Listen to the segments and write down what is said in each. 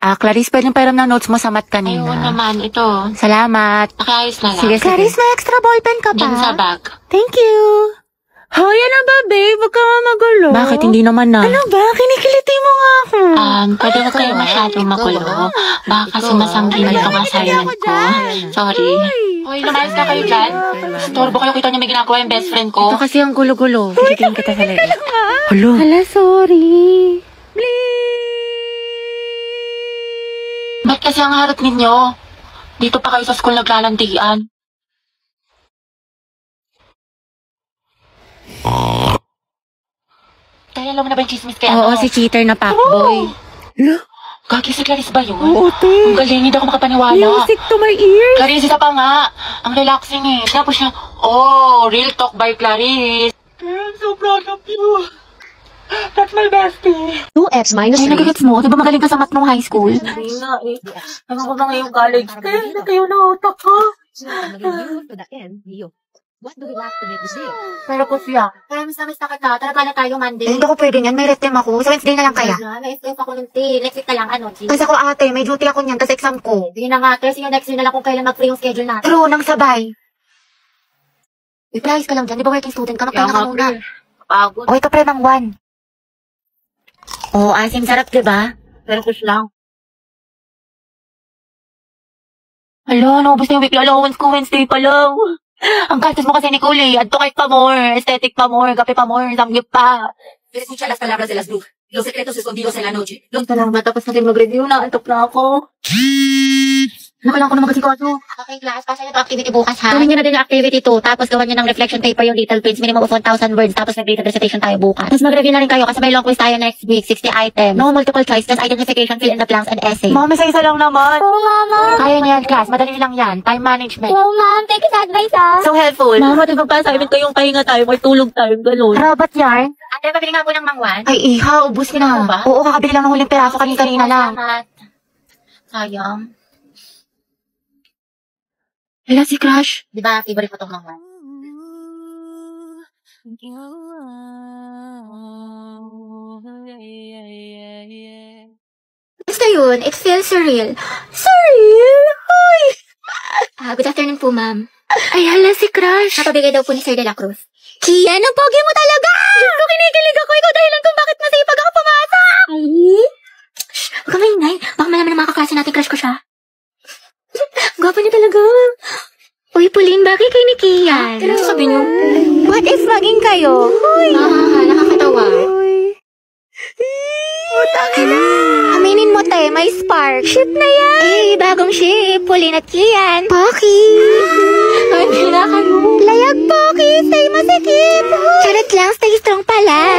Clarice, pwedeng pairam ng notes mo sa mat kanina. Ayun naman, ito. Salamat. Nakiayos na lang. Sige. Clarice, may extra ballpen ka pa? Diyan sa bag. Thank you. Hoy, ano ba, babe? Huwag ka nga magulo. Bakit? Hindi naman na. Ano ba? Kinikiliti mo nga ako. Pwede ba kayo masyadong magulo? Baka kasi masanggilan itong assignment ko. Sorry. Hoy, lumayas ka kayo dyan. Storbo kayo, kita niyo may ginagawa yung best friend ko. Ito kasi ang gulo-gulo. Kikitingin kita sa leeg. Hala, sorry. Ba't kasi ang harap ninyo? Dito pa kayo sa school naglalantian. Kaya alam mo na ba yung chismis kaya Oo, si cheater na fuckboy. Gagi si Clarice ba yun? Oo, te. Ang galing, hindi ako makapaniwala. Music to my ears. Clarice, isa pa nga. Ang relaxing eh. Tapos siya, real talk by Clarice. I'm so proud of you. That's my bestie. 2x minus Ay, 3. nagagets mo? Di ba magaling ka sa math nung high school? Hindi na eh. Ano ko ba ngayong college? Hindi kayo na utak ko. To the end, Leo. What do we lack to make this deal? Pero po siya. Kaya miss na kita. Talaga na tayo Monday. Hindi ko pwede yan. May rest time ako. Sa Wednesday na lang kaya. May stress ako ng tea. Next week na lang, G? Kasi ako ate, may duty ako niyan. Kasi exam ko. Hindi na nga. Kasi yung next week na lang kung kailan mag-free yung schedule natin. True, nang sabay. I-price ka lang dyan. Di ba working student ka? Magpahinga ka muna. Pagod. Okay ka pre ng 1. Asim sarap, diba? Pero push lang. Hala, naubos na yung weekly allowance ko. Wednesday pa lang. Ang gastos mo kasi, Nicole, adto kahit pa more, aesthetic pa more, kape pa more, samgyup pa. Escucha las palabras de las brujas. Los secretos escondidos en la noche. Salamat, tapos natin mag-review na, antok na ako. Nakalang ko na magkasikaso. Okay, class, pasa niyo ito activity bukas, ha? Gawin niyo na din yung activity 2, tapos gawan niyo ng reflection paper yung little prints, minimum of 1,000 words, tapos nag-graded recitation tayo bukas. Tapos mag-review na rin kayo kasi may long quiz tayo next week, 60 items. No multiple choice, just identification, fill in the blanks, and essay. Mami, sa isa lang naman. Oo, mama. Kaya niya yan, class. Madali lang yan. Time management. Oo, ma'am. Thank you sa advice, ha? So helpful. Mama, di ba pa assignment ko yung pahinga tayo, may tulog tayo, gano'n. Rabat yan. Ate, pabili nga po ng mangwan. Ay, iha, ubus ka na. Ano ba? Oo, kakabili lang ng huling peraso kanina lang. Salamat. Sayang. Hala, si Crush. Di ba, favorite ko itong mangwan? Basta yun, it feels surreal. Surreal? Hoy! Good afternoon po, ma'am. Ay, hala, si Crush. Napabigay daw po ni Sir De La Cruz. Kian, ang pogi mo talaga! Gusto kinikilig ako. Ikaw dahilan kung bakit nasipag ako pumasok. Ay? Shh, huwag ka maingay. Baka malaman ng mga kaklase natin crush ko siya. Gwapo niya talaga. Uy, Pauline, bagay kay ni Kian. Ano sabi niyo? What if maging kayo? Nakakatawa. Aminin mo, te, may spark. Ship na yan. Eh, bagong ship. Pauline at Kian. Poki. Ay, pila kayo. Layag, Poki. Stay masikip. Charot lang, stay strong pala.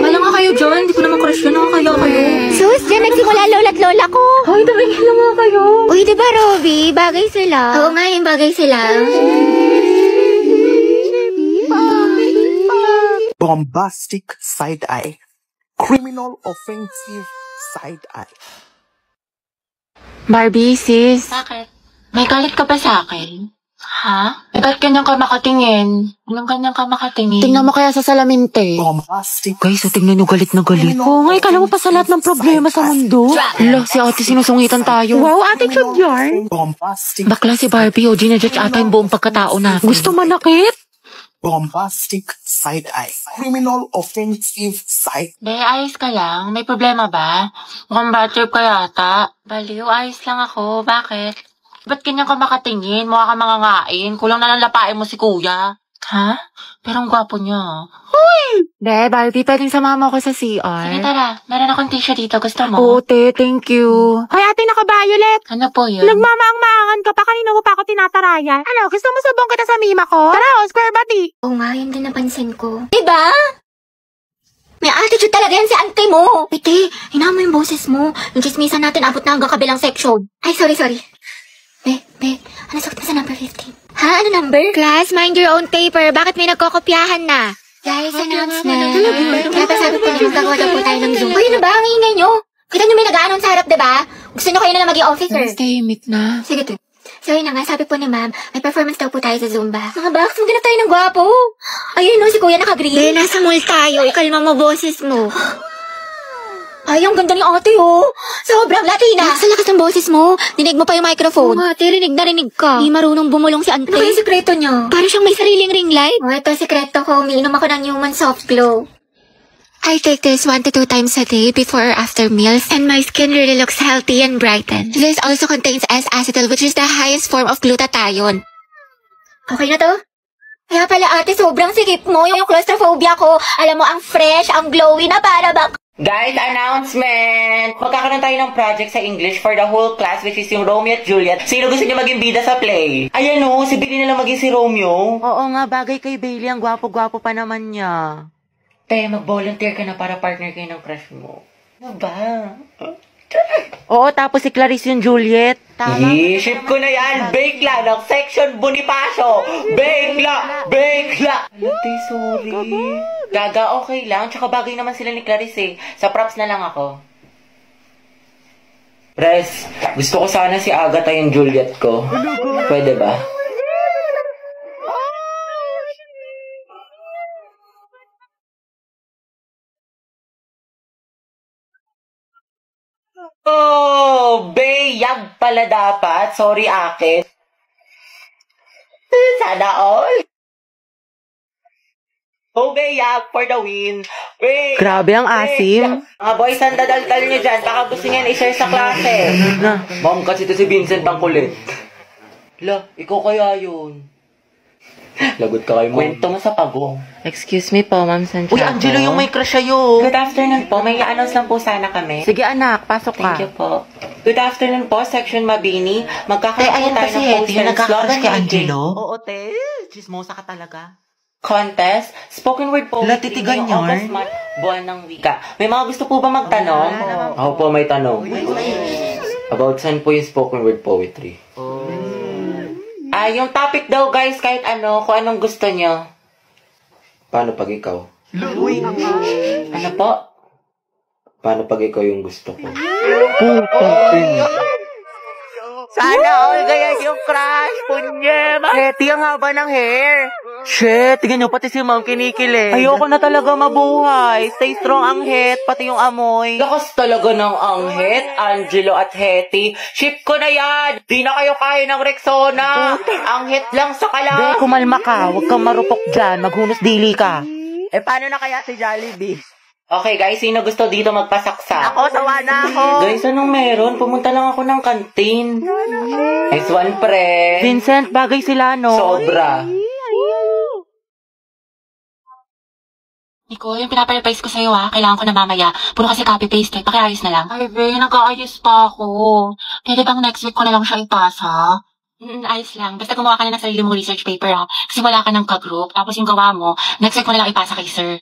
Wala nga kayo dyan. Hindi ko naman crush yun. Nakakaya kayo. Sus, dyan nagsimula lola't lola ko. Ay, tabigil na nga kayo. Uy, diba, Robby? Bagay sila. Oo nga, yung bagay sila. Bombastic side eye. Criminal offensive side eye. Barbie, sis. Bakit? May galit ka ba sa akin? Ha? Eh, ba't ganyan ka makatingin? Anong ganyan ka makatingin? Tingnan mo kaya sa salamin, te. Bombastic. Guys, tingnan nyo galit na galit. Oo nga, kala mo pa sa lahat ng problema sa mundo. Hala, si ate sinusungitan tayo. Wow, ate cute yarn. Bombastic. Bakla si Barbie, ginajudge ata yung buong pagkatao natin. Gusto manakit? Bombastic side eye. Criminal offensive side. Be, ayos ka lang? May problema ba? Mukhang bad trip ka yata. Baliw, ayos lang ako. Bakit? Ba't ganyan ka makatingin? Mukha ka mangangain. Kulang na lang lapain mo si kuya. Ha? Pero ang gwapo niya. Be, Barbie, pwedeng sumama ako sa CR. Sige, tara. Meron akong tissue dito. Gusto mo? Oo, te, thank you. Hoy, ate, naka-violet. Ano po yun? Nagmamaang-maangan ka pa, kanina mo pa ako tinatarayan. Ano, gusto mo subong kita sa mima ko? Tara, square body. Oo nga, yun din napansin ko. Diba? May attitude talaga yan si auntie mo. Piti, hinahan mo yung boses mo. Yung chismisan natin abot na hanggang kabilang section. Ay, sorry. Be, ano sagot mo sa number 15? Ha? Ano number? Class, mind your own paper. Bakit may nagkokopyahan na? Guys, announcement. Kaya pa sabi ko naman gagawa daw po tayo ng Zoom. Uy, ano ba? Ang ingay nyo. Kita nyo may nag-aanon sa harap, diba? Gusto nyo kayo na lang maging officer. Tahimik na. Sige, to. So, yun na nga, sabi po ni ma'am, may performance daw po tayo sa Zumba. Mga box, maghanap tayo ng gwapo. Ayun, no, si kuya naka-green. Be, nasa mall tayo. Ikalma mo boses mo. Ay, ang ganda ni ate, oh. Sobrang Latina. Sa lakas ng boses mo. Dinig mo pa yung microphone. Oo, ate, rinig na rinig ka. Di marunong bumulong si ante. Ano kaya sekreto niya? Parang siyang may sariling ring light. Oh, ito sekreto ko. Umiinom ako ng Human Soft Glow. I take this 1 to 2 times a day before or after meals, and my skin really looks healthy and brightened. This also contains S-acetyl, which is the highest form of glutathione. Okay na to? Kaya pala ate, sobrang sikip mo. Yung claustrophobia ko. Alam mo, ang fresh, ang glowy na para ba... Guys, announcement! Magkakaroon tayo ng project sa English for the whole class, which is yung Romeo at Juliet. Sino gusto niyo maging bida sa play? Ayan o, si Billy na lang maging si Romeo. Oo nga, bagay kay Bailey. Ang gwapo-gwapo pa naman niya. Te, mag-volunteer ka na para partner kayo ng crush mo. Ano ba? Oo, tapos si Clarice yung Juliet. Ship ko na yan! Bakla ng section Bonifacio! Bakla! Bakla! Ate, sorry. Gaga, okay lang. Tsaka bagay naman sila ni Clarice eh. Sa props na lang ako. Pres, gusto ko sana si Agatha yung Juliet ko. Pwede ba? Oh, Beyag pala dapat. Sorry, akin. Sana all. Oh, Beyag for the win. Beyag, Grabe ang asim. Mga boys, ang dadaldal nyo dyan. Baka gusto nyo i-share sa klase. Ma'am, kasi ito si Vincent ang kulit. La, ikaw kaya yun. Lagot ka kayo. Kwento mo sa pagong. Excuse me po, Ma'am Santiago. Uy, Angelo, yung may crush sa'yo. Good afternoon po. May i-announce lang po sana kami. Sige anak, pasok ka. Thank you po. Good afternoon po, Section Mabini. Magkakaroon ayan tayo kasi ng Hetty, poster yung and nagkakrush slogan kay meeting. Angelo. Oo, te. Chismosa ka talaga. Contest, spoken word poetry Latitigan ngayong yun. August month, buwan ng wika. May mga gusto po ba magtanong? Ako po may tanong. About saan po yung spoken word poetry? Yung topic daw guys, kahit ano, kung anong gusto nyo. Paano pag ikaw? Ano po? Paano pag ikaw yung gusto ko? Sana all ganyan yung crush, punye. Hetty, ang haba ng hair. Shit, tignan nyo, pati si Ma'am kinikilig. Ayoko na talaga mabuhay. Stay strong ang het, pati yung amoy. Lakas talaga ng anghet, Angelo at Hetty. Ship ko na yan! Di na kayo kaya ng Rexona! Anghet lang sa Be, kala. kumalma ka. Huwag kang marupok dyan. Maghunos dili ka. Eh, paano na kaya si Jollibee? Okay guys, sino gusto dito magpasaksa? Ako, sawa na ako. Guys, anong meron? Pumunta lang ako ng kantin. Nice one, pre. Vincent, bagay sila, no? Sobra. Nicole, yung pinapareplace ko sa'yo kailangan ko na mamaya. Puro kasi copy-paste pakiayos na lang. Ay, be, nag-aayos pa ako. Pwede bang next week ko na lang siya ipasa? Ayos lang. Basta gumawa ka na ng sarili mong research paper Kasi wala ka ng ka-group. Tapos yung gawa mo, next week ko na lang ipasa kay sir.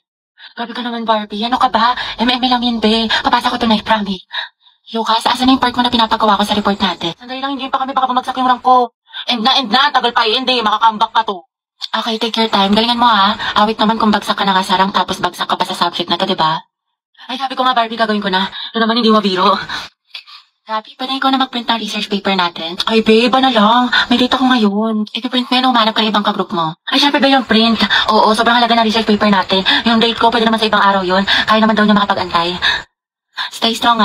Grabe ka naman, Barbie. Ano ka ba? MMA lang yun, be. Papasa ko tonight, promise. Lucas, asan na yung part mo na pinapagawa ko sa report natin? Sandali lang, hindi pa kami baka bumagsak yung rank ko. End na. Tagal pa hindi. Makakambak ka to. Okay, take your time. Galingan mo Awit naman kung bagsak ka na kasarang tapos bagsak ka pa sa subject na to, diba? Ay, sabi ko nga, Barbie, gagawin ko na. Ito naman hindi mabiro. Grabe, pa na ikaw na mag-print ng research paper natin. Ay, babe, ano lang. May data ko ngayon. I-print mo yun, umanap ka ng ibang ka-group mo. Ay, syempre ba yung print? Oo, sobrang halaga ng research paper natin. Yung date ko, pwede naman sa ibang araw yun. Kaya naman daw niya makapag-antay. Stay strong,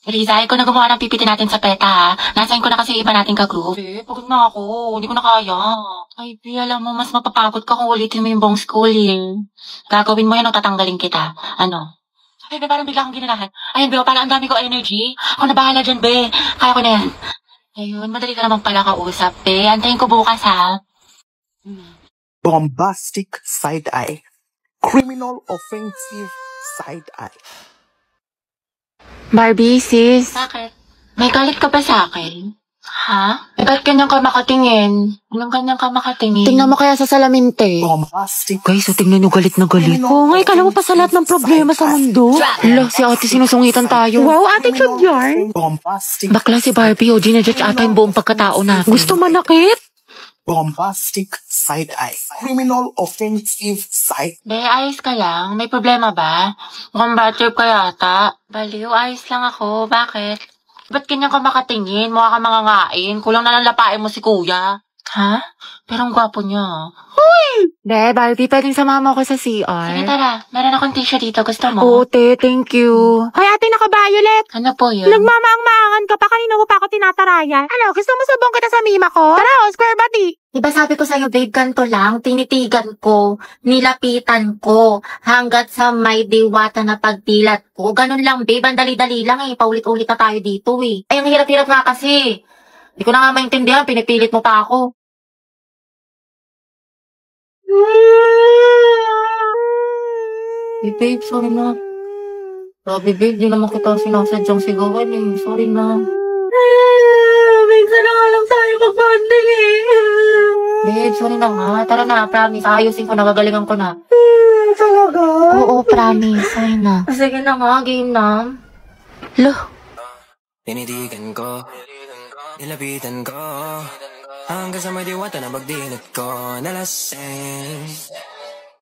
Riza, ikaw na gumawa ng PPT natin sa PETA, Nasayin ko na kasi iba natin ka-group. Babe, pagod na ako. Hindi ko na kaya. Ay, babe, alam mo, mas mapapagod ka kung ulitin mo yung buong schooling. Gagawin mo yan o tatanggalin kita. Ano? Bebe, parang bigla akong ginanahan. Ayun, Beo, parang ang dami ko energy. Ako na bahala dyan, Be. Kaya ko na yan. Ayun, madali ka naman pala kausap, Be. Antayin ko bukas, Bombastic side eye. Criminal offensive side eye. Barbie, sis. Bakit? May galit ka ba sa akin? Ha? Eh, ba't ganyan ka makatingin? Anong ganyan ka makatingin? Tingnan mo kaya sa salamin, te. Bombastic. Guys, tingnan nyo galit na galit. Oo nga, kala mo pa sa lahat ng problema sa mundo. Hala, si ate sinusungitan tayo. Wow, ate cute yarn. Bombastic. Bakla si Barbie, ginajudge ata yung buong pagkatao na. Gusto manakit? Bombastic side eye. Criminal offensive side. Be, ayos ka lang? May problema ba? Mukhang bad trip ka yata. Baliw, ayos lang ako. Bakit? Ba't ganyan ka makatingin? Mukha ka mangangain. Kulang na lang lapain mo si kuya. Ha? Pero ang gwapo niya. Be, Barbie, pwedeng sumama ko sa CR? Sige, tara. Meron akong tissue dito. Gusto mo? Oo, te, thank you. Hoy, ate, naka-violet. Ano po yun? Nagmamaang-maangan ka pa, kanina mo pa ako tinatarayan. Ano, gusto mo subong kita sa mima ko? Tara, square body. Diba sabi ko sa'yo, babe, ganito lang, tinitigan ko, nilapitan ko, hanggat sa may diwata na pagdilat ko. Ganun lang, babe, ang dali-dali lang eh, paulit-ulit na tayo dito eh. Ay, ang hirap-hirap nga kasi. Hindi ko na nga maintindihan, pinipilit mo pa ako. Babe, sorry na. Grabe, babe, di naman kita sinasadyang sigawan eh. Sorry na. Minsan na nga lang tayo mag-bonding eh. Babe, sorry na nga. Tara na, promise. Ayusin ko na, gagalingan ko na. Talaga? Oo, promise. Sorry na. Sige na nga, game na. Lo. Tinitigan ko, nilapitan ko, hanggang sa may diwata na pagdilat ko, nalasing.